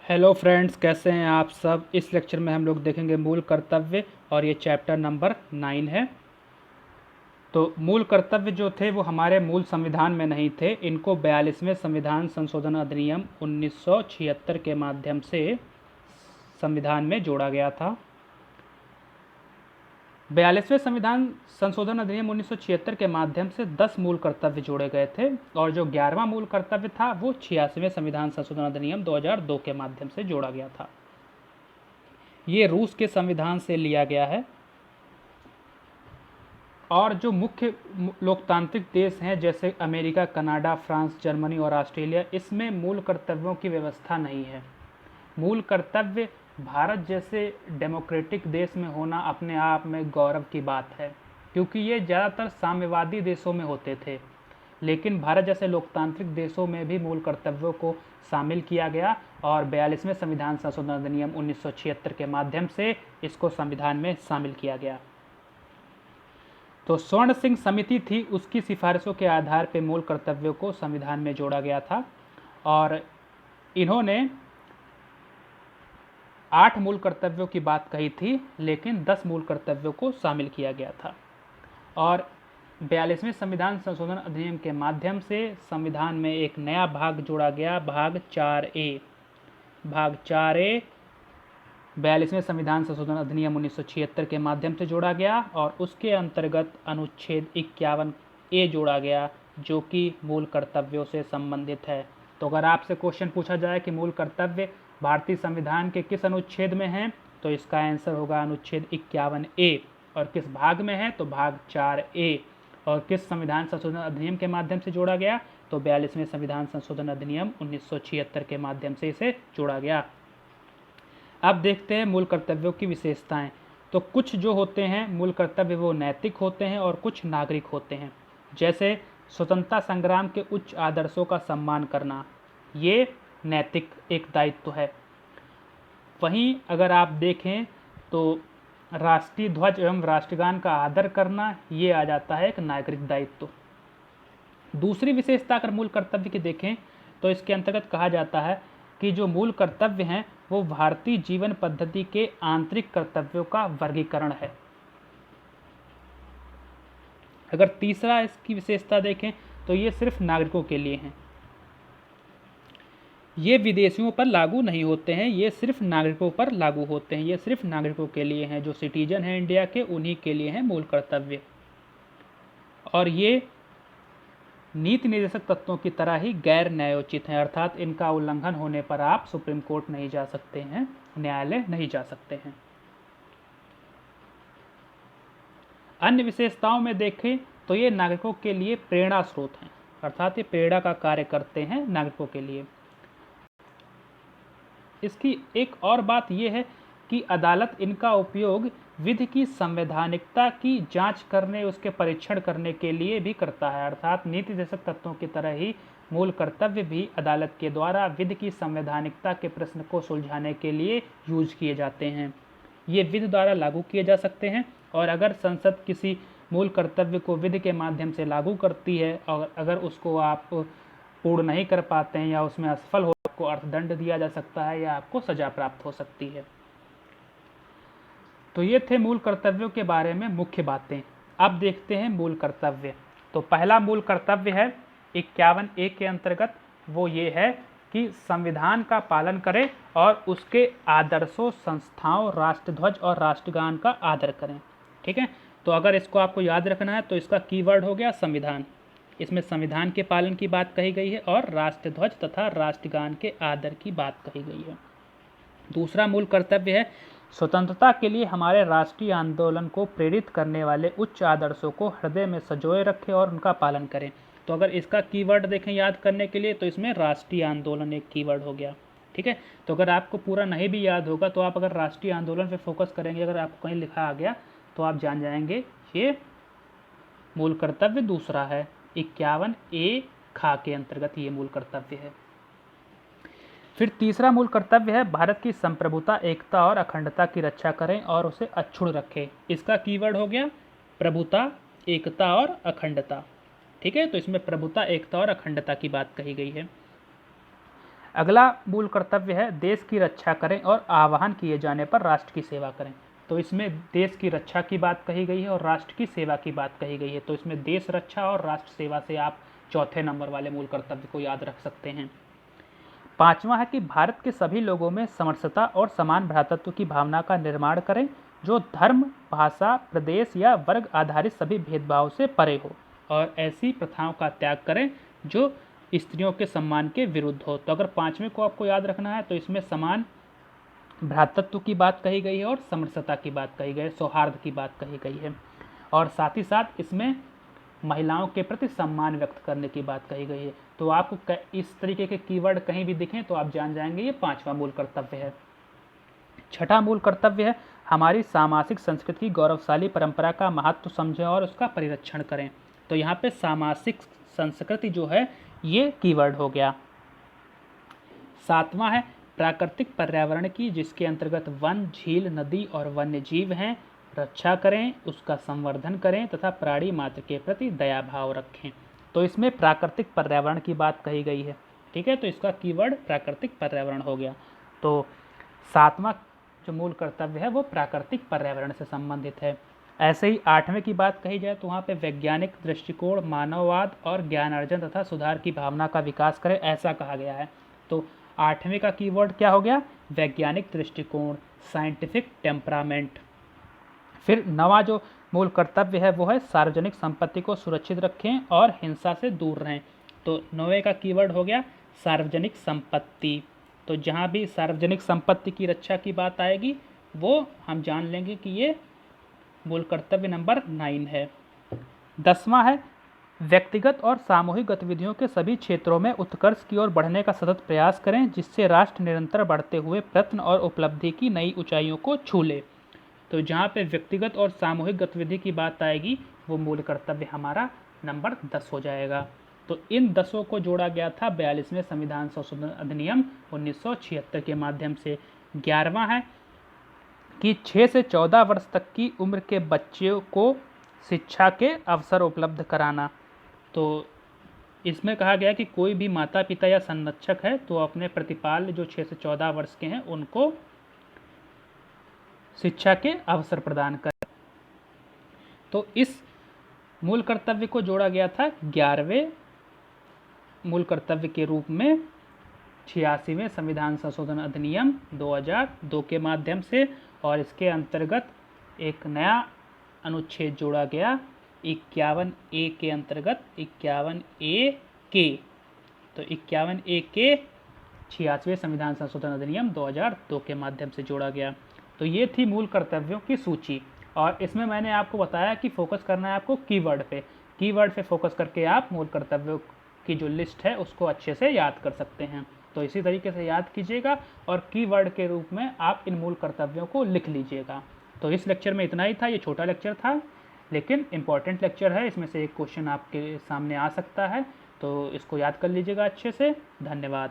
Hello friends, कैसे हैं आप सब। इस लेक्चर में हम लोग देखेंगे मूल कर्तव्य और ये चैप्टर नंबर 9 है। तो मूल कर्तव्य जो थे वो हमारे मूल संविधान में नहीं थे। इनको 42वें संविधान संशोधन अधिनियम 1976 के माध्यम से संविधान में जोड़ा गया था। 42वें संविधान संशोधन अधिनियम 1976 के माध्यम से 10 मूल कर्तव्य जोड़े गए थे और जो 11वां मूल कर्तव्य था वो 86वें संविधान संशोधन अधिनियम 2002 के माध्यम से जोड़ा गया था। ये रूस के संविधान से लिया गया है और जो मुख्य लोकतांत्रिक देश हैं जैसे अमेरिका, कनाडा, फ्रांस, जर्मनी और ऑस्ट्रेलिया, इसमें मूल कर्तव्यों की व्यवस्था नहीं है। मूल कर्तव्य भारत जैसे डेमोक्रेटिक देश में होना अपने आप में गौरव की बात है, क्योंकि ये ज़्यादातर साम्यवादी देशों में होते थे। लेकिन भारत जैसे लोकतांत्रिक देशों में भी मूल कर्तव्यों को शामिल किया गया और 42वें संविधान संशोधन अधिनियम 1976 के माध्यम से इसको संविधान में शामिल किया गया। तो स्वर्ण सिंह समिति थी, उसकी सिफारिशों के आधार पर मूल कर्तव्यों को संविधान में जोड़ा गया था और इन्होंने 8 मूल कर्तव्यों की बात कही थी, लेकिन 10 मूल कर्तव्यों को शामिल किया गया था। और 42वें संविधान संशोधन अधिनियम के माध्यम से संविधान में एक नया भाग जोड़ा गया, भाग 4A। भाग 4A 42वें संविधान संशोधन अधिनियम 1976 के माध्यम से जोड़ा गया और उसके अंतर्गत अनुच्छेद 51A जोड़ा गया, जो कि मूल कर्तव्यों से संबंधित है। तो अगर आपसे क्वेश्चन पूछा जाए कि मूल कर्तव्य भारतीय संविधान के किस अनुच्छेद में हैं, तो इसका आंसर होगा अनुच्छेद 51A। और किस भाग में है, तो भाग 4A। और किस संविधान संशोधन अधिनियम के माध्यम से जोड़ा गया, तो 42वें संविधान संशोधन अधिनियम 1976 के माध्यम से इसे जोड़ा गया। अब देखते हैं मूल कर्तव्यों की विशेषताएं। तो कुछ जो होते हैं मूल कर्तव्य वो नैतिक होते हैं और कुछ नागरिक होते हैं। जैसे स्वतंत्रता संग्राम के उच्च आदर्शों का सम्मान करना, ये नैतिक एक दायित्व है। वहीं अगर आप देखें तो राष्ट्रीय ध्वज एवं राष्ट्रगान का आदर करना, ये आ जाता है एक नागरिक दायित्व। दूसरी विशेषता अगर मूल कर्तव्य की देखें तो इसके अंतर्गत कहा जाता है कि जो मूल कर्तव्य हैं वो भारतीय जीवन पद्धति के आंतरिक कर्तव्यों का वर्गीकरण है। अगर तीसरा इसकी विशेषता देखें तो ये सिर्फ नागरिकों के लिए हैं, ये विदेशियों पर लागू नहीं होते हैं, ये सिर्फ नागरिकों पर लागू होते हैं। ये सिर्फ नागरिकों के लिए हैं, जो सिटीजन हैं इंडिया के, उन्हीं के लिए हैं मूल कर्तव्य। और ये नीति निर्देशक तत्वों की तरह ही गैर न्यायोचित हैं, अर्थात इनका उल्लंघन होने पर आप सुप्रीम कोर्ट नहीं जा सकते हैं, न्यायालय नहीं जा सकते हैं। अन्य विशेषताओं में देखें तो ये नागरिकों के लिए प्रेरणा स्रोत हैं, अर्थात ये प्रेरणा का कार्य करते हैं नागरिकों के लिए। इसकी एक और बात यह है कि अदालत इनका उपयोग विधि की संवैधानिकता की जांच करने, उसके परीक्षण करने के लिए भी करता है। अर्थात नीति निर्देशक तत्वों की तरह ही मूल कर्तव्य भी अदालत के द्वारा विधि की संवैधानिकता के प्रश्न को सुलझाने के लिए यूज किए जाते हैं। ये विधि द्वारा लागू किए जा सकते हैं और अगर संसद किसी मूल कर्तव्य को विधि के माध्यम से लागू करती है और अगर उसको आप पूर्ण नहीं कर पाते हैं या उसमें असफल हो, आपको अर्थदंड दिया जा सकता है या आपको सजा प्राप्त हो सकती है। तो ये थे मूल कर्तव्यों के बारे में मुख्य बातें। अब देखते हैं मूल कर्तव्य। तो पहला मूल कर्तव्य है 51A के अंतर्गत, वो ये है कि संविधान का पालन करें और उसके आदर्शों, संस्थाओं, राष्ट्रध्वज और राष्ट्रगान का आदर करें। ठीक है, तो अगर इसको आपको याद रखना है तो इसका कीवर्ड हो गया संविधान। इसमें संविधान के पालन की बात कही गई है और राष्ट्रध्वज तथा राष्ट्रगान के आदर की बात कही गई है। दूसरा मूल कर्तव्य है स्वतंत्रता के लिए हमारे राष्ट्रीय आंदोलन को प्रेरित करने वाले उच्च आदर्शों को हृदय में संजोए रखें और उनका पालन करें। तो अगर इसका कीवर्ड देखें याद करने के लिए तो इसमें राष्ट्रीय आंदोलन एक कीवर्ड हो गया। ठीक है, तो अगर आपको पूरा नहीं भी याद होगा तो आप अगर राष्ट्रीय आंदोलन पे फोकस करेंगे, अगर आपको कहीं लिखा आ गया तो आप जान जाएंगे ये मूल कर्तव्य दूसरा है। 51A खा के अंतर्गत ये मूल कर्तव्य है। फिर तीसरा मूल कर्तव्य है भारत की संप्रभुता, एकता और अखंडता की रक्षा करें और उसे अक्षुण्ण रखें। इसका कीवर्ड हो गया प्रभुता, एकता और अखंडता। ठीक है, तो इसमें प्रभुता, एकता और अखंडता की बात कही गई है। अगला मूल कर्तव्य है देश की रक्षा करें और आह्वान किए जाने पर राष्ट्र की सेवा करें। तो इसमें देश की रक्षा की बात कही गई है और राष्ट्र की सेवा की बात कही गई है। तो इसमें देश रक्षा और राष्ट्र सेवा से आप चौथे नंबर वाले मूल कर्तव्य को याद रख सकते हैं। पांचवा है कि भारत के सभी लोगों में समरसता और समान भ्रातृत्व की भावना का निर्माण करें, जो धर्म, भाषा, प्रदेश या वर्ग आधारित सभी भेदभाव से परे हो, और ऐसी प्रथाओं का त्याग करें जो स्त्रियों के सम्मान के विरुद्ध हो। तो अगर पांचवें को आपको याद रखना है तो इसमें समान भ्रातृत्व की बात कही गई है और समरसता की बात कही गई है, सौहार्द की बात कही गई है, और साथ ही साथ इसमें महिलाओं के प्रति सम्मान व्यक्त करने की बात कही गई है। तो आपको इस तरीके के कीवर्ड कहीं भी दिखें तो आप जान जाएंगे ये पांचवा मूल कर्तव्य है। छठा मूल कर्तव्य है हमारी सामाजिक संस्कृति की गौरवशाली परंपरा का महत्व समझें और उसका परिरक्षण करें। तो यहाँ पे सामाजिक संस्कृति जो है ये कीवर्ड हो गया। सातवां है प्राकृतिक पर्यावरण की, जिसके अंतर्गत वन, झील, नदी और वन्य जीव हैं, रक्षा करें, उसका संवर्धन करें तथा प्राणी मात्र के प्रति दया भाव रखें। तो इसमें प्राकृतिक पर्यावरण की बात कही गई है, ठीक है, तो इसका कीवर्ड प्राकृतिक पर्यावरण हो गया। तो सातवां जो मूल कर्तव्य है वो प्राकृतिक पर्यावरण से संबंधित है। ऐसे ही आठवें की बात कही जाए तो वहाँ पे वैज्ञानिक दृष्टिकोण, मानववाद और ज्ञान अर्जन तथा सुधार की भावना का विकास करें, ऐसा कहा गया है। तो आठवें का कीवर्ड क्या हो गया? वैज्ञानिक दृष्टिकोण, साइंटिफिक टेम्परामेंट। फिर नवा जो मूल कर्तव्य है वो है सार्वजनिक संपत्ति को सुरक्षित रखें और हिंसा से दूर रहें। तो नौवें का कीवर्ड हो गया सार्वजनिक संपत्ति। तो जहाँ भी सार्वजनिक संपत्ति की रक्षा की बात आएगी वो हम जान लेंगे कि ये मूल कर्तव्य नंबर 9 है। 10वां है व्यक्तिगत और सामूहिक गतिविधियों के सभी क्षेत्रों में उत्कर्ष की ओर बढ़ने का सतत प्रयास करें, जिससे राष्ट्र निरंतर बढ़ते हुए प्रयत्न और उपलब्धि की नई ऊंचाइयों को छू ले। तो जहाँ पे व्यक्तिगत और सामूहिक गतिविधि की बात आएगी वो मूल कर्तव्य हमारा नंबर 10 हो जाएगा। तो इन 10 को जोड़ा गया था 42वें संविधान संशोधन अधिनियम 1976 के माध्यम से। 11वां है कि 6 से 14 वर्ष तक की उम्र के बच्चों को शिक्षा के अवसर उपलब्ध कराना। तो इसमें कहा गया कि कोई भी माता पिता या संरक्षक है तो अपने प्रतिपाल जो 6 से 14 वर्ष के हैं उनको शिक्षा के अवसर प्रदान करें। तो इस मूल कर्तव्य को जोड़ा गया था 11वें मूल कर्तव्य के रूप में 86वें संविधान संशोधन अधिनियम 2002 के माध्यम से, और इसके अंतर्गत एक नया अनुच्छेद जोड़ा गया 51A के अंतर्गत 51A के। तो 51A के 86वें संविधान संशोधन अधिनियम 2002 के माध्यम से जोड़ा गया। तो ये थी मूल कर्तव्यों की सूची, और इसमें मैंने आपको बताया कि फोकस करना है आपको कीवर्ड पे। कीवर्ड पे फोकस करके आप मूल कर्तव्यों की जो लिस्ट है उसको अच्छे से याद कर सकते हैं। तो इसी तरीके से याद कीजिएगा और कीवर्ड के रूप में आप इन मूल कर्तव्यों को लिख लीजिएगा। तो इस लेक्चर में इतना ही था। ये छोटा लेक्चर था लेकिन इम्पॉर्टेंट लेक्चर है, इसमें से एक क्वेश्चन आपके सामने आ सकता है, तो इसको याद कर लीजिएगा अच्छे से। धन्यवाद।